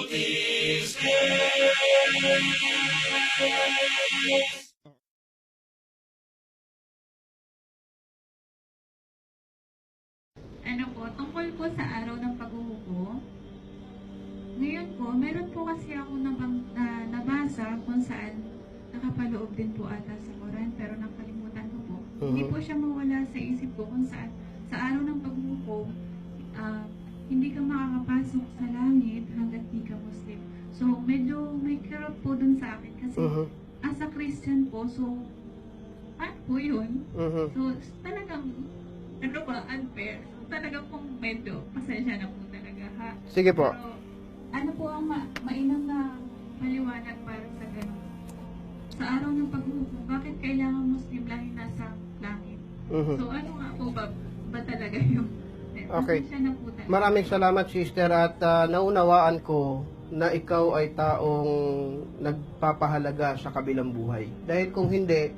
these days. Ano po, tungkol po sa araw ng paghuhukom. Ngayon po, meron po kasi ako nabasa kung saan nakapaloob din po ata sa Quran pero nakalimutan ko po. Hindi po siya mawala sa isip ko kung saan sa araw ng paghuhukom, hindi ka makakapasok sa langit hanggat di ka Muslim. So, medyo may kirot po dun sa akin kasi as a Christian po, so, paano po yun? So, talagang, ano ba, unfair. Talaga pong medyo, pasensya na po talaga ha. Sige po. Pero, ano po ang mainam na paliwanag para sa ganun? Sa araw ng paghuhukom, bakit kailangan Muslim lang yung nasa langit? So, ano nga po ba talaga yung Okay. pasensya na po talaga. Maraming salamat, sister, at naunawaan ko na ikaw ay taong nagpapahalaga sa kabilang buhay. Dahil kung hindi,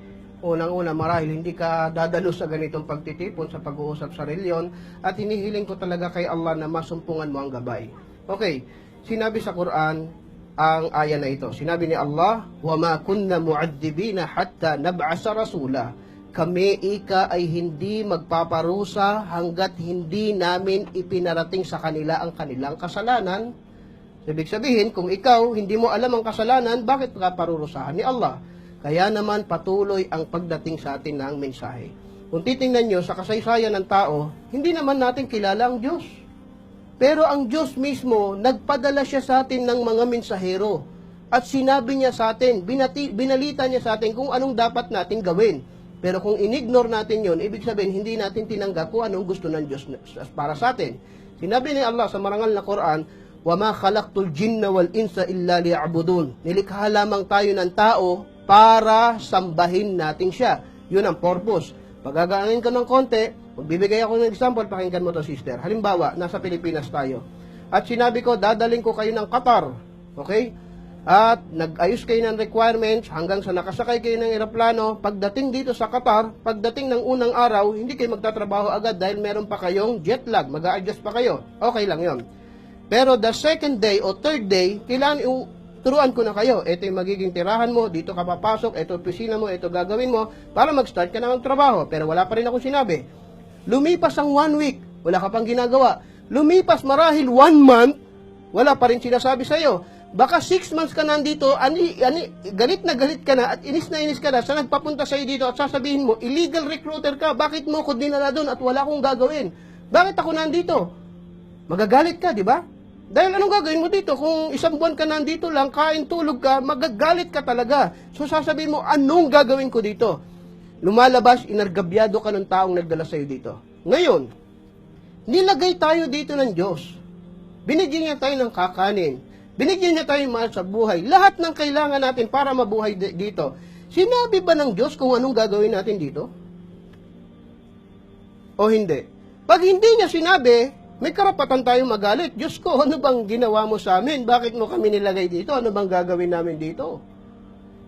unang-una marahil hindi ka dadalo sa ganitong pagtitipon sa pag-uusap sa reliyon at hinihiling ko talaga kay Allah na masumpungan mo ang gabay. Okay, sinabi sa Quran ang aya na ito. Sinabi ni Allah, وَمَا كُنَّا مُعَذِّبِينَ حَتَّى نَبْعَثَ رَسُولًا. Kami, ika, ay hindi magpaparusa hanggat hindi namin ipinarating sa kanila ang kanilang kasalanan. Ibig sabihin, kung ikaw hindi mo alam ang kasalanan, bakit ka parurusahan ni Allah? Kaya naman patuloy ang pagdating sa atin ng mensahe. Kung titingnan nyo sa kasaysayan ng tao, hindi naman natin kilala ang Diyos. Pero ang Diyos mismo, nagpadala siya sa atin ng mga mensahero. At sinabi niya sa atin, binalita niya sa atin kung anong dapat natin gawin. Pero kung inignore natin yon, ibig sabihin, hindi natin tinanggap kung anong gusto ng Diyos para sa atin. Sinabi ni Allah sa marangal na Quran, وَمَا خَلَقْتُ الْجِنَّ وَالْإِنسَ إِلَّا لِيَعْبُدُونَ. Nilikha lamang tayo ng tao para sambahin natin siya. Yun ang purpose. Pagagaanin ka ng konti, magbibigay ako ng example, pakinggan mo to, sister. Halimbawa, nasa Pilipinas tayo. At sinabi ko, dadaling ko kayo ng Qatar. Okay? At nag-ayos kayo ng requirements hanggang sa nakasakay kayo ng eroplano. Pagdating dito sa Qatar, pagdating ng unang araw, hindi kayo magtatrabaho agad dahil meron pa kayong jet lag. Mag-a-adjust pa kayo. Okay lang yon. Pero the second day o third day, kailangan turuan ko na kayo. Ito yung magiging tirahan mo, dito ka papasok, ito opisina mo, ito gagawin mo, para mag-start ka na magtrabaho. Pero wala pa rin akong sinabi. Lumipas ang 1 week, wala ka pang ginagawa. Lumipas marahil 1 month, wala pa rin sinasabi sa'yo. Baka 6 months ka nandito, galit na galit ka na at inis ka na sa nagpapunta sa'yo dito at sasabihin mo, illegal recruiter ka, bakit mo ko dinala doon at wala akong gagawin? Bakit ako nandito? Magagalit ka, di ba? Dahil anong gagawin mo dito? Kung 1 buwan ka nandito lang, kain, tulog ka, magagalit ka talaga. So sasabihin mo, anong gagawin ko dito? Lumalabas, inargabyado ka ng taong nagdala sa'yo dito. Ngayon, nilagay tayo dito ng Diyos. Binigyan niya tayo ng kakanin. Binigyan niya tayo mahal sa buhay. Lahat ng kailangan natin para mabuhay dito. Sinabi ba ng Diyos kung anong gagawin natin dito? O hindi? Pag hindi niya sinabi, may karapatan tayong magalit. Diyos ko, ano bang ginawa mo sa amin? Bakit mo kami nilagay dito? Ano bang gagawin namin dito?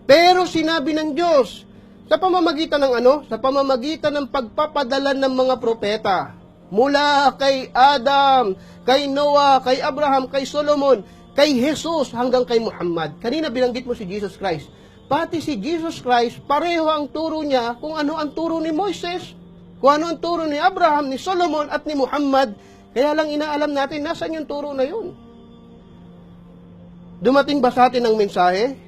Pero sinabi ng Diyos, sa pamamagitan ng ano? Sa pamamagitan ng pagpapadala ng mga propeta. Mula kay Adam, kay Noah, kay Abraham, kay Solomon, kay Jesus hanggang kay Muhammad. Kanina binanggit mo si Jesus Christ. Pati si Jesus Christ, pareho ang turo niya kung ano ang turo ni Moises, kung ano ang turo ni Abraham, ni Solomon at ni Muhammad. Kaya lang inaalam natin, nasan yung turo na yun? Dumating ba sa atin ang mensahe?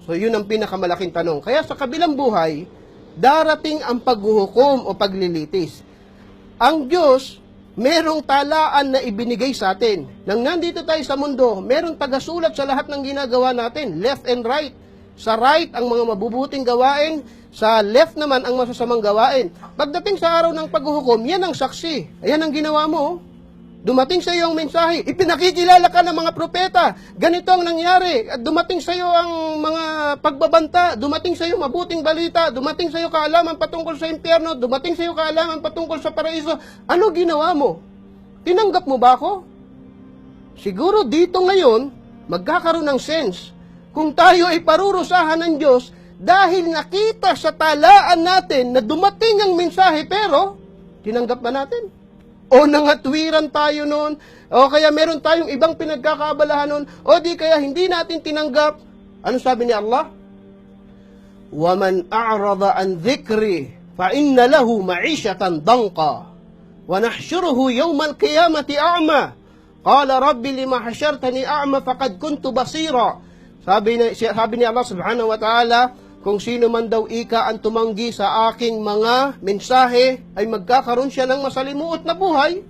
So yun ang pinakamalaking tanong. Kaya sa kabilang buhay, darating ang paghuhukom o paglilitis. Ang Diyos, merong talaan na ibinigay sa atin. Nang nandito tayo sa mundo, merong tagasulat sa lahat ng ginagawa natin, left and right. Sa right, ang mga mabubuting gawain, sa left naman, ang masasamang gawain. Pagdating sa araw ng paghuhukom, yan ang saksi. Ayan ang ginawa mo. Dumating sa iyo ang mensahe, ipinakikilala ka ng mga propeta, ganito ang nangyari, at dumating sa iyo ang mga pagbabanta, dumating sa iyo mabuting balita, dumating sa iyo kaalaman patungkol sa impyerno, dumating sa iyo kaalaman patungkol sa paraiso. Ano ginawa mo? Tinanggap mo ba ako? Siguro dito ngayon, magkakaroon ng sense kung tayo ay parurusahan ng Diyos dahil nakita sa talaan natin na dumating ang mensahe pero tinanggap ba natin? o nangatwiran tayo noon, o kaya meron tayong ibang pinagkakaabalahan noon, o di kaya hindi natin tinanggap. Ano sabi ni Allah? وَمَنْ أَعْرَضَ عَنْ ذِكْرِي فَإِنَّ لَهُ مَعِيشَةً ضَنْقًا وَنَحْشُرُهُ يَوْمَ الْقِيَامَةِ أَعْمَى قَالَ رَبِّ لِمَا حَشَرْتَنِي أَعْمَى فَقَدْ كُنْتُ بَصِيرًا. Sabi ni Allah subhanahu wa ta'ala, kung sino man daw ika ang tumanggi sa aking mga mensahe, ay magkakaroon siya ng masalimuot na buhay.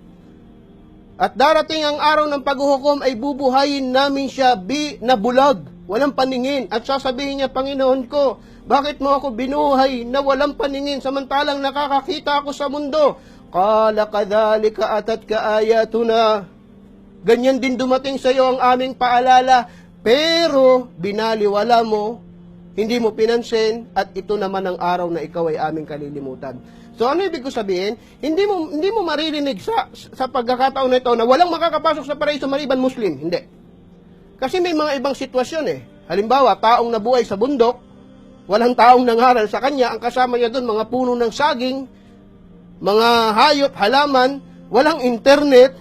At darating ang araw ng paghuhukom, ay bubuhayin namin siya na bulag, walang paningin. At sasabihin niya, Panginoon ko, bakit mo ako binuhay na walang paningin samantalang nakakakita ako sa mundo? Qala kadhalika atatka ayatuna. Ganyan din dumating sa iyo ang aming paalala, pero binaliwala mo, hindi mo pinansin, at ito naman ang araw na ikaw ay aming kalilimutan. So ano ibig ko sabihin? Hindi mo maririnig sa pagkakataon na ito na walang makakapasok sa paraiso maliban Muslim. Hindi. Kasi may mga ibang sitwasyon eh. Halimbawa, taong nabuhay sa bundok, walang taong nangaral sa kanya, ang kasama niya doon, mga puno ng saging, mga hayop, halaman, walang internet.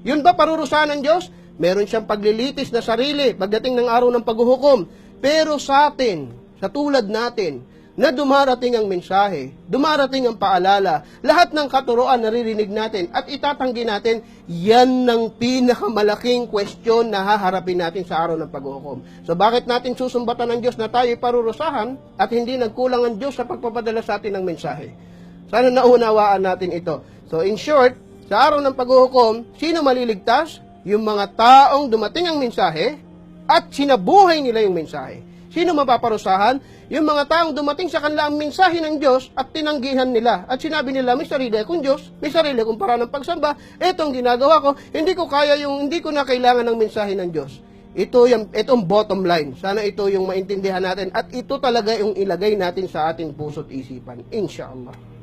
Yun ba parurusahan ng Diyos? Meron siyang paglilitis na sarili pagdating ng araw ng paghuhukom. Pero sa atin, sa tulad natin, na dumarating ang mensahe, dumarating ang paalala, lahat ng katuroan naririnig natin at itatanggi natin, yan ng pinakamalaking question na haharapin natin sa araw ng paghuhukom. So bakit natin susumbatan ng Diyos na tayo'y parurusahan at hindi nagkulang ang Diyos sa pagpapadala sa atin ng mensahe? Sana naunawaan natin ito. So in short, sa araw ng paghuhukom, sino maliligtas? Yung mga taong dumating ang mensahe at sinabuhay nila yung mensahe. Sino mapaparusahan? Yung mga taong dumating sa kanila ang mensahe ng Diyos at tinanggihan nila. At sinabi nila, may sarili akong Diyos, may sarili akong paraan ng pagsamba, etong ginagawa ko, hindi ko na kailangan ng mensahe ng Diyos. Itong bottom line. Sana ito yung maintindihan natin at ito talaga yung ilagay natin sa ating puso't isipan. Inshallah.